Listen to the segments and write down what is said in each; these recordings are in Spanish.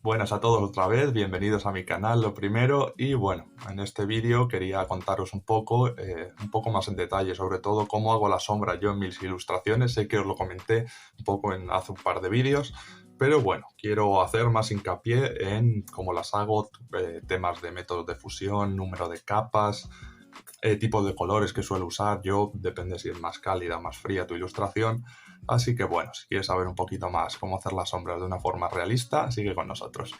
Buenas a todos otra vez, bienvenidos a mi canal lo primero y bueno, en este vídeo quería contaros un poco más en detalle sobre todo cómo hago la sombra yo en mis ilustraciones. Sé que os lo comenté un poco hace un par de vídeos, pero bueno, quiero hacer más hincapié en cómo las hago, temas de métodos de fusión, número de capas, tipo de colores que suelo usar yo, depende si es más cálida o más fría tu ilustración. Así que bueno, si quieres saber un poquito más cómo hacer las sombras de una forma realista, sigue con nosotros.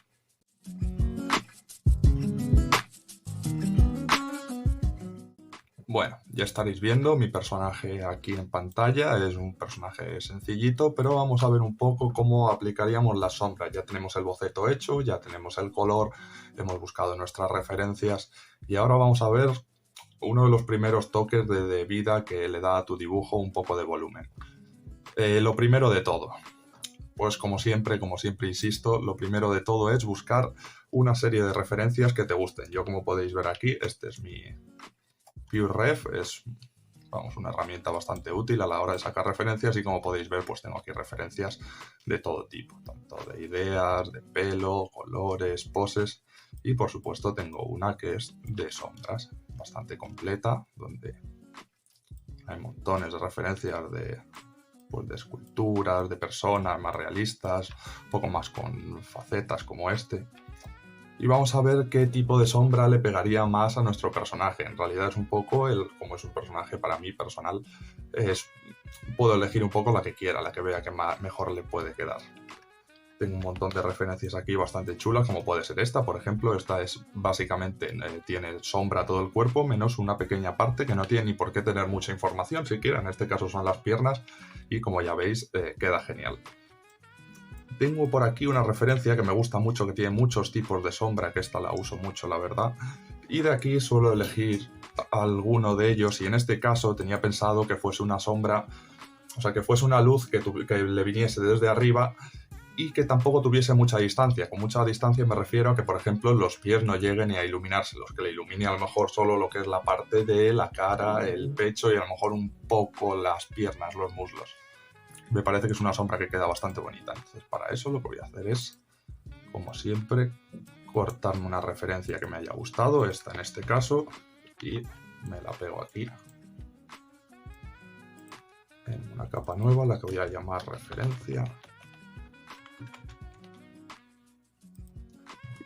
Bueno, ya estaréis viendo mi personaje aquí en pantalla, es un personaje sencillito, pero vamos a ver un poco cómo aplicaríamos las sombras. Ya tenemos el boceto hecho, ya tenemos el color, hemos buscado nuestras referencias y ahora vamos a ver uno de los primeros toques de vida que le da a tu dibujo un poco de volumen. Lo primero de todo, pues como siempre insisto, lo primero de todo es buscar una serie de referencias que te gusten. Yo, como podéis ver aquí, este es mi PureRef, es una herramienta bastante útil a la hora de sacar referencias y como podéis ver, pues tengo aquí referencias de todo tipo, tanto de ideas, de pelo, colores, poses y por supuesto tengo una que es de sombras, bastante completa, donde hay montones de referencias de esculturas, de personas más realistas, un poco más con facetas como este. Y vamos a ver qué tipo de sombra le pegaría más a nuestro personaje. En realidad es un poco, como es un personaje para mí personal, puedo elegir un poco la que quiera, la que vea que mejor le puede quedar. Tengo un montón de referencias aquí bastante chulas, como puede ser esta, por ejemplo. Esta es básicamente, tiene sombra todo el cuerpo, menos una pequeña parte que no tiene ni por qué tener mucha información siquiera. En este caso son las piernas y como ya veis, queda genial. Tengo por aquí una referencia que me gusta mucho, que tiene muchos tipos de sombra, que esta la uso mucho, la verdad. Y de aquí suelo elegir alguno de ellos y en este caso tenía pensado que fuese una sombra, o sea, que fuese una luz que le viniese desde arriba y que tampoco tuviese mucha distancia. Con mucha distancia me refiero a que, por ejemplo, los pies no lleguen ni a iluminárselos, que le ilumine a lo mejor solo lo que es la parte de la cara, el pecho y a lo mejor un poco las piernas, los muslos. Me parece que es una sombra que queda bastante bonita. Entonces, para eso lo que voy a hacer es, como siempre, cortarme una referencia que me haya gustado, esta en este caso, y me la pego aquí en una capa nueva, la que voy a llamar referencia.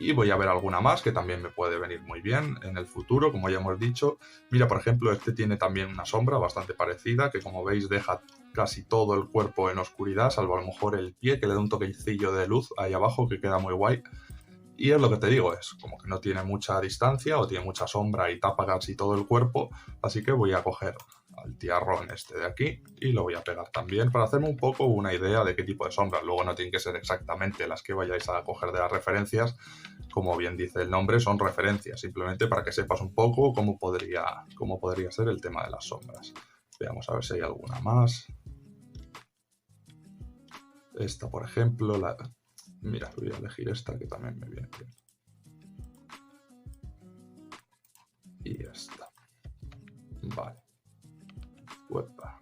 Y voy a ver alguna más que también me puede venir muy bien en el futuro, como ya hemos dicho. Mira, por ejemplo, este tiene también una sombra bastante parecida, que como veis deja casi todo el cuerpo en oscuridad, salvo a lo mejor el pie, que le da un toquecillo de luz ahí abajo, que queda muy guay. Y es lo que te digo, es como que no tiene mucha distancia o tiene mucha sombra y tapa casi todo el cuerpo, así que voy a coger al tiarrón este de aquí y lo voy a pegar también para hacerme un poco una idea de qué tipo de sombras. Luego no tienen que ser exactamente las que vayáis a coger de las referencias, como bien dice el nombre, son referencias, simplemente para que sepas un poco cómo podría ser el tema de las sombras. Veamos a ver si hay alguna más. Esta, por ejemplo, mira, voy a elegir esta que también me viene bien. Y esta. Vale. Uepa.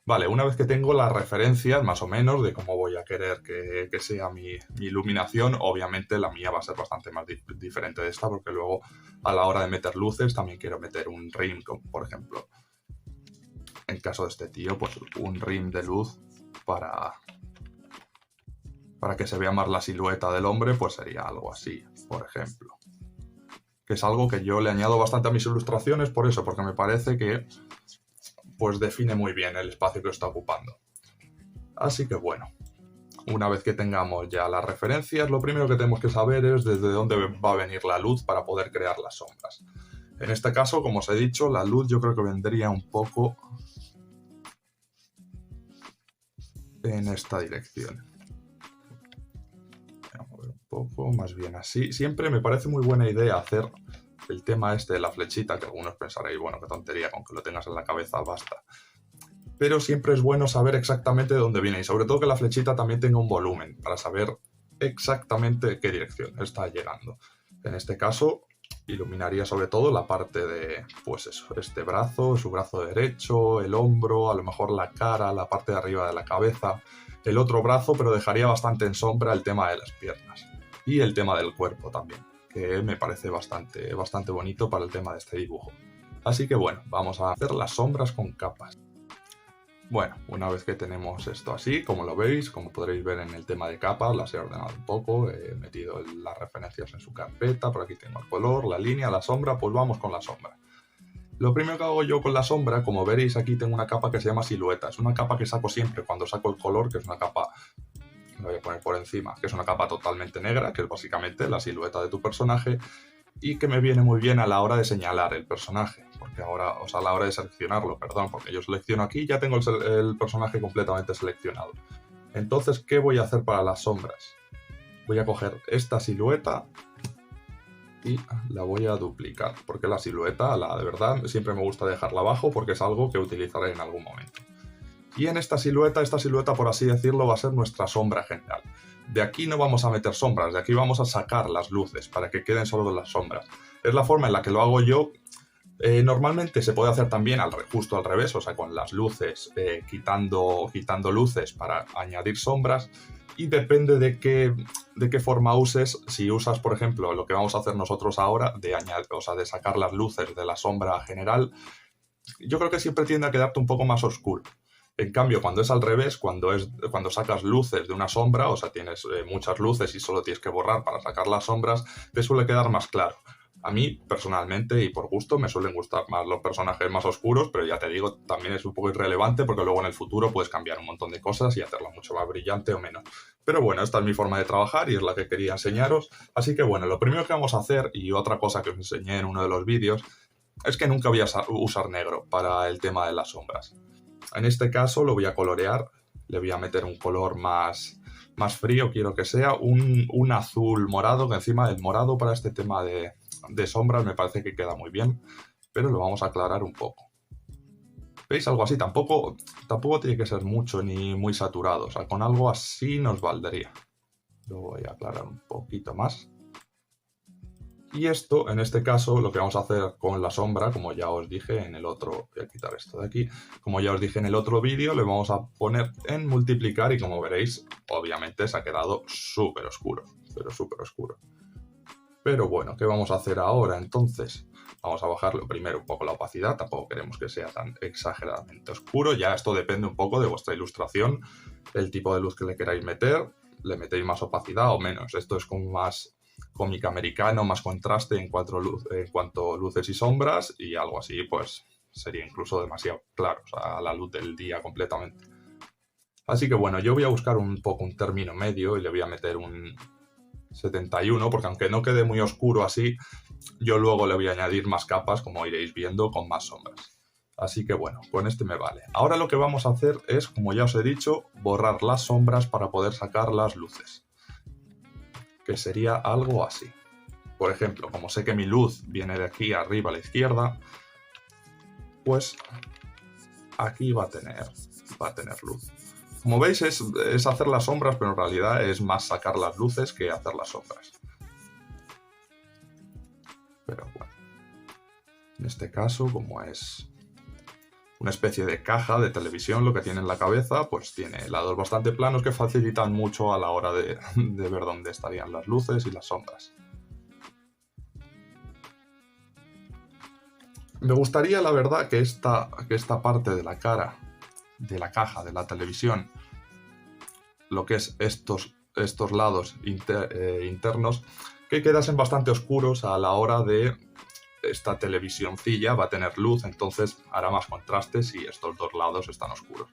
Vale, una vez que tengo las referencias más o menos de cómo voy a querer que sea mi iluminación, obviamente la mía va a ser bastante más diferente de esta, porque luego a la hora de meter luces también quiero meter un rim, por ejemplo. En caso de este tío, pues un rim de luz para que se vea más la silueta del hombre, pues sería algo así, por ejemplo. Que es algo que yo le añado bastante a mis ilustraciones por eso, porque me parece que pues define muy bien el espacio que está ocupando. Así que bueno, una vez que tengamos ya las referencias, lo primero que tenemos que saber es desde dónde va a venir la luz para poder crear las sombras. En este caso, como os he dicho, la luz yo creo que vendría un poco en esta dirección. Voy a mover un poco, más bien así. Siempre me parece muy buena idea hacer el tema este de la flechita, que algunos pensaréis, bueno, qué tontería, con que lo tengas en la cabeza basta. Pero siempre es bueno saber exactamente de dónde viene y sobre todo que la flechita también tenga un volumen para saber exactamente qué dirección está llegando. En este caso, iluminaría sobre todo la parte de, pues eso, este brazo, su brazo derecho, el hombro, a lo mejor la cara, la parte de arriba de la cabeza, el otro brazo, pero dejaría bastante en sombra el tema de las piernas. y el tema del cuerpo también, que me parece bastante bonito para el tema de este dibujo. Así que bueno, vamos a hacer las sombras con capas. Bueno, una vez que tenemos esto así, como lo veis, como podréis ver en el tema de capas, las he ordenado un poco, he metido las referencias en su carpeta, por aquí tengo el color, la línea, la sombra, pues vamos con la sombra. Lo primero que hago yo con la sombra, como veréis aquí tengo una capa que se llama silueta, es una capa que saco siempre cuando saco el color, que es una capa, lo voy a poner por encima, que es una capa totalmente negra, que es básicamente la silueta de tu personaje, y que me viene muy bien a la hora de señalar el personaje, porque ahora, o sea, a la hora de seleccionarlo, perdón, porque yo selecciono aquí, ya tengo el personaje completamente seleccionado. Entonces, ¿qué voy a hacer para las sombras? Voy a coger esta silueta y la voy a duplicar, porque la silueta, de verdad, siempre me gusta dejarla abajo porque es algo que utilizaré en algún momento. Y en esta silueta, por así decirlo, va a ser nuestra sombra general. De aquí no vamos a meter sombras, de aquí vamos a sacar las luces para que queden solo las sombras. Es la forma en la que lo hago yo. Normalmente se puede hacer también justo al revés, o sea, con las luces, quitando luces para añadir sombras, y depende de qué forma uses. Si usas, por ejemplo, lo que vamos a hacer nosotros ahora, de sacar las luces de la sombra general, yo creo que siempre tiende a quedarte un poco más oscuro. En cambio, cuando es al revés, cuando sacas luces de una sombra, o sea, tienes muchas luces y solo tienes que borrar para sacar las sombras, te suele quedar más claro. A mí, personalmente y por gusto, me suelen gustar más los personajes más oscuros, pero ya te digo, también es un poco irrelevante porque luego en el futuro puedes cambiar un montón de cosas y hacerlo mucho más brillante o menos. Pero bueno, esta es mi forma de trabajar y es la que quería enseñaros. Así que bueno, lo primero que vamos a hacer, y otra cosa que os enseñé en uno de los vídeos, es que nunca voy a usar negro para el tema de las sombras. En este caso lo voy a colorear, le voy a meter un color más frío, quiero que sea un azul morado, que encima del morado para este tema de sombras me parece que queda muy bien, pero lo vamos a aclarar un poco. ¿Veis? Algo así, tampoco tiene que ser mucho ni muy saturado, o sea, con algo así nos valdría. Lo voy a aclarar un poquito más. Y esto, en este caso, lo que vamos a hacer con la sombra, como ya os dije en el otro, voy a quitar esto de aquí, como ya os dije en el otro vídeo, le vamos a poner en multiplicar y como veréis, obviamente se ha quedado súper oscuro, pero súper oscuro. Pero bueno, ¿qué vamos a hacer ahora entonces? Vamos a bajarlo primero un poco la opacidad, tampoco queremos que sea tan exageradamente oscuro, ya esto depende un poco de vuestra ilustración, el tipo de luz que le queráis meter, le metéis más opacidad o menos, esto es como más cómic americano, más contraste en cuanto a luces y sombras, y algo así pues sería incluso demasiado claro, o sea, a la luz del día completamente. Así que bueno, yo voy a buscar un poco un término medio y le voy a meter un 71, porque aunque no quede muy oscuro así, yo luego le voy a añadir más capas, como iréis viendo, con más sombras. Así que bueno, con este me vale. Ahora lo que vamos a hacer es, como ya os he dicho, borrar las sombras para poder sacar las luces, que sería algo así. Por ejemplo, como sé que mi luz viene de aquí arriba a la izquierda, pues aquí va a tener luz. Como veis es hacer las sombras, pero en realidad es más sacar las luces que hacer las sombras. Pero bueno, en este caso, como es una especie de caja de televisión lo que tiene en la cabeza, pues tiene lados bastante planos que facilitan mucho a la hora de ver dónde estarían las luces y las sombras. Me gustaría, la verdad, que esta parte de la cara de la caja de la televisión, lo que es estos lados internos, que quedasen bastante oscuros a la hora de esta televisioncilla, va a tener luz, entonces hará más contraste si estos dos lados están oscuros.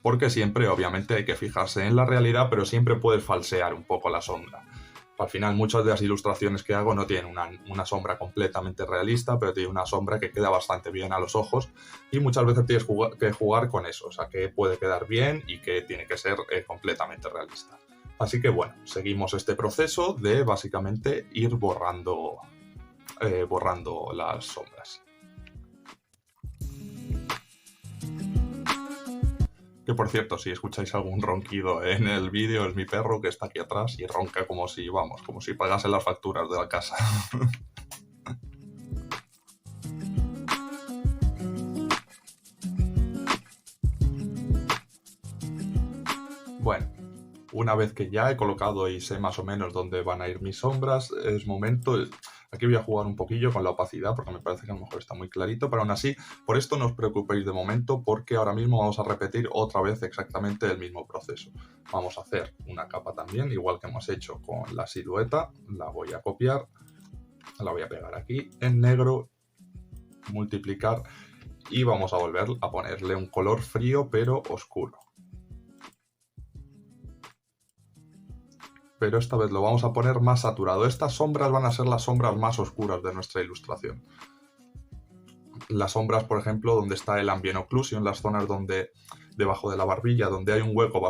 Porque siempre, obviamente, hay que fijarse en la realidad, pero siempre puedes falsear un poco la sombra. Al final, muchas de las ilustraciones que hago no tienen una sombra completamente realista, pero tiene una sombra que queda bastante bien a los ojos y muchas veces tienes que jugar con eso, o sea, que puede quedar bien y que tiene que ser completamente realista. Así que bueno, seguimos este proceso de básicamente ir borrando las sombras. Que por cierto, si escucháis algún ronquido en el vídeo, es mi perro que está aquí atrás y ronca como si pagase las facturas de la casa. Bueno, Una vez que ya he colocado y sé más o menos dónde van a ir mis sombras, es momento... Aquí voy a jugar un poquillo con la opacidad porque me parece que a lo mejor está muy clarito, pero aún así, por esto no os preocupéis de momento porque ahora mismo vamos a repetir otra vez exactamente el mismo proceso. Vamos a hacer una capa también, igual que hemos hecho con la silueta, la voy a copiar, la voy a pegar aquí en negro, multiplicar y vamos a volver a ponerle un color frío pero oscuro. Pero esta vez lo vamos a poner más saturado. Estas sombras van a ser las sombras más oscuras de nuestra ilustración. Las sombras, por ejemplo, donde está el ambient occlusion, las zonas donde debajo de la barbilla, donde hay un hueco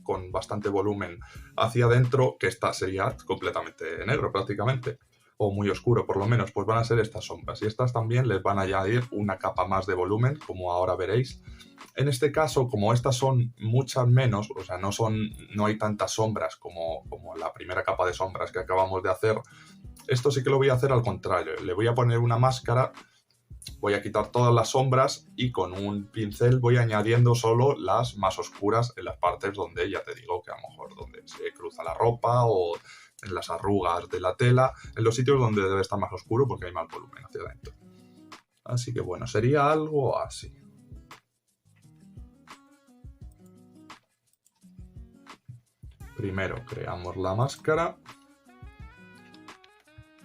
con bastante volumen hacia adentro, que sería completamente negro prácticamente, o muy oscuro por lo menos, pues van a ser estas sombras. Y estas también les van a añadir una capa más de volumen, como ahora veréis. En este caso, como estas son muchas menos, o sea, no hay tantas sombras como la primera capa de sombras que acabamos de hacer, esto sí que lo voy a hacer al contrario. Le voy a poner una máscara, voy a quitar todas las sombras y con un pincel voy añadiendo solo las más oscuras en las partes donde ya te digo que a lo mejor donde se cruza la ropa o en las arrugas de la tela, en los sitios donde debe estar más oscuro porque hay más volumen hacia adentro. Así que bueno, sería algo así. Primero creamos la máscara,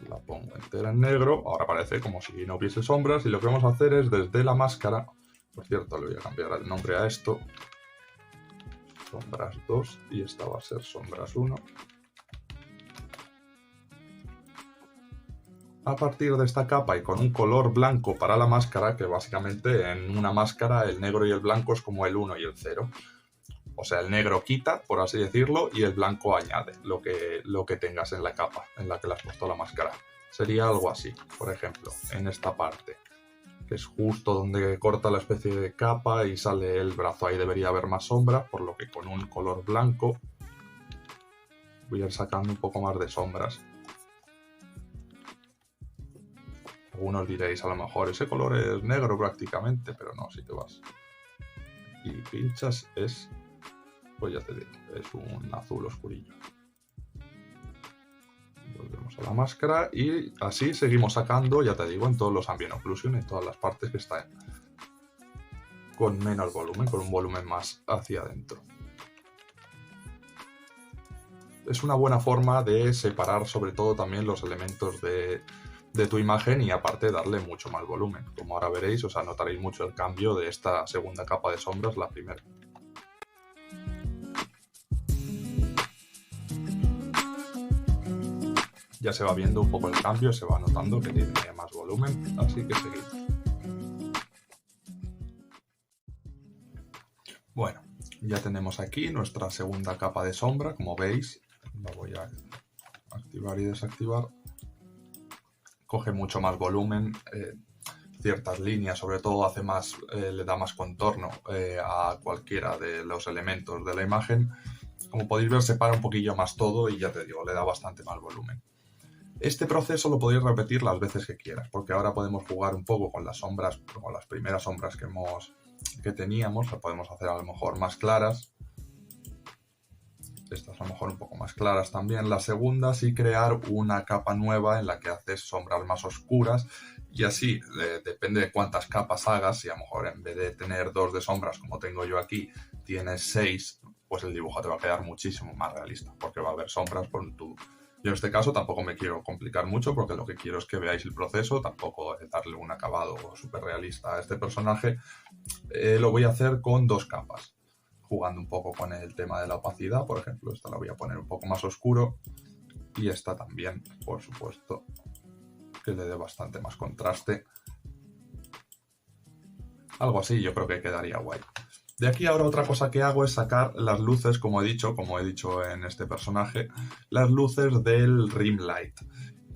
la pongo entera en negro, ahora parece como si no hubiese sombras y lo que vamos a hacer es desde la máscara, por cierto le voy a cambiar el nombre a esto, sombras 2 y esta va a ser sombras 1. A partir de esta capa y con un color blanco para la máscara, que básicamente en una máscara el negro y el blanco es como el 1 y el 0. O sea, el negro quita, por así decirlo, y el blanco añade lo que tengas en la capa en la que le has puesto la máscara. Sería algo así, por ejemplo, en esta parte, que es justo donde corta la especie de capa y sale el brazo. Ahí debería haber más sombra, por lo que con un color blanco voy a ir sacando un poco más de sombras. Algunos diréis, a lo mejor, ese color es negro prácticamente, pero no, si te vas y pinchas pues ya te digo, es un azul oscurillo. Volvemos a la máscara y así seguimos sacando, ya te digo, en todos los ambient occlusion, en todas las partes que están con menos volumen, con un volumen más hacia adentro. Es una buena forma de separar sobre todo también los elementos de tu imagen y aparte darle mucho más volumen. Como ahora veréis, os notaréis mucho el cambio de esta segunda capa de sombras, la primera. Ya se va viendo un poco el cambio, se va notando que tiene más volumen, así que seguimos. Bueno, ya tenemos aquí nuestra segunda capa de sombra, como veis, la voy a activar y desactivar. Coge mucho más volumen, ciertas líneas, sobre todo le da más contorno a cualquiera de los elementos de la imagen. Como podéis ver, separa un poquillo más todo y ya te digo, le da bastante más volumen. Este proceso lo podéis repetir las veces que quieras, porque ahora podemos jugar un poco con las sombras, con las primeras sombras que teníamos, las podemos hacer a lo mejor más claras. Estas a lo mejor un poco más claras también. La segunda sí crear una capa nueva en la que haces sombras más oscuras y así, depende de cuántas capas hagas, si a lo mejor en vez de tener 2 de sombras como tengo yo aquí, tienes 6, pues el dibujo te va a quedar muchísimo más realista, porque va a haber sombras por tu... Yo en este caso tampoco me quiero complicar mucho porque lo que quiero es que veáis el proceso, tampoco darle un acabado súper realista a este personaje. Lo voy a hacer con 2 capas, jugando un poco con el tema de la opacidad. Por ejemplo, esta la voy a poner un poco más oscuro y esta también, por supuesto, que le dé bastante más contraste. Algo así yo creo que quedaría guay. De aquí ahora otra cosa que hago es sacar las luces, como he dicho en este personaje, las luces del rim light.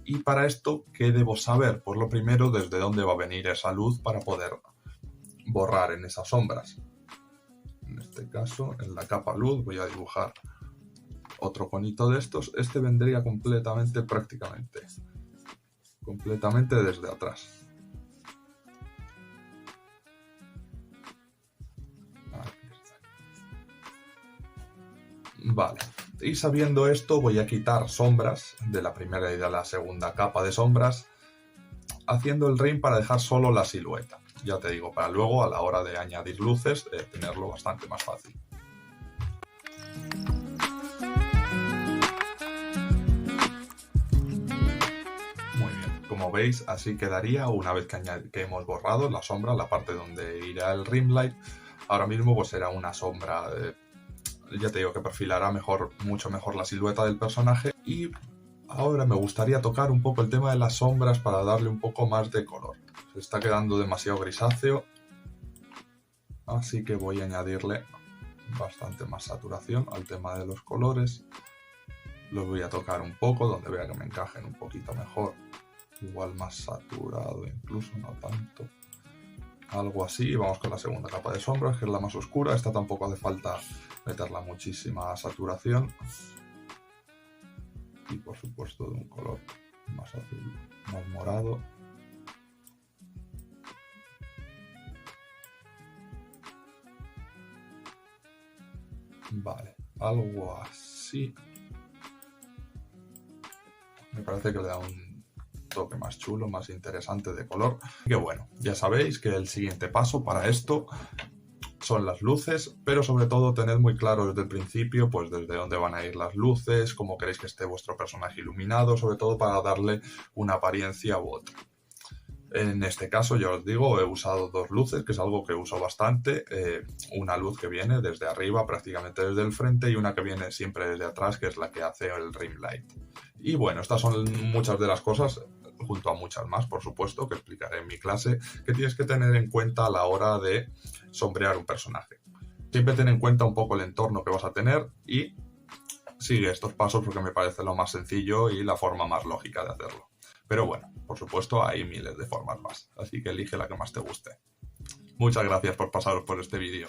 Y para esto, ¿qué debo saber? Pues lo primero, desde dónde va a venir esa luz para poder borrar en esas sombras. En este caso, en la capa luz, voy a dibujar otro conito de estos. Este vendría prácticamente desde atrás. Vale, y sabiendo esto voy a quitar sombras de la primera y de la segunda capa de sombras, haciendo el rim para dejar solo la silueta. Ya te digo, para luego a la hora de añadir luces tenerlo bastante más fácil. Muy bien, como veis así quedaría una vez que hemos borrado la sombra, la parte donde irá el rim light. Ahora mismo pues será una sombra, ya te digo que perfilará mucho mejor la silueta del personaje. Y ahora me gustaría tocar un poco el tema de las sombras para darle un poco más de color. Se está quedando demasiado grisáceo, así que voy a añadirle bastante más saturación al tema de los colores. Los voy a tocar un poco donde vea que me encajen un poquito mejor, igual más saturado incluso, no tanto. Algo así. Vamos con la segunda capa de sombras, que es la más oscura. Esta tampoco hace falta meterla muchísima saturación. Y por supuesto de un color más azul, más morado. Vale, algo así. Me parece que le da un toque más chulo, más interesante de color. Que bueno, ya sabéis que el siguiente paso para esto son las luces, pero sobre todo tened muy claro desde el principio pues desde dónde van a ir las luces, cómo queréis que esté vuestro personaje iluminado, sobre todo para darle una apariencia u otra. En este caso, ya os digo, he usado dos luces, que es algo que uso bastante. Una luz que viene desde arriba, prácticamente desde el frente, y una que viene siempre desde atrás, que es la que hace el rim light. Y bueno, estas son muchas de las cosas, junto a muchas más, por supuesto, que explicaré en mi clase, que tienes que tener en cuenta a la hora de sombrear un personaje. Siempre ten en cuenta un poco el entorno que vas a tener y sigue estos pasos porque me parece lo más sencillo y la forma más lógica de hacerlo. Pero bueno, por supuesto hay miles de formas más, así que elige la que más te guste. Muchas gracias por pasaros por este vídeo.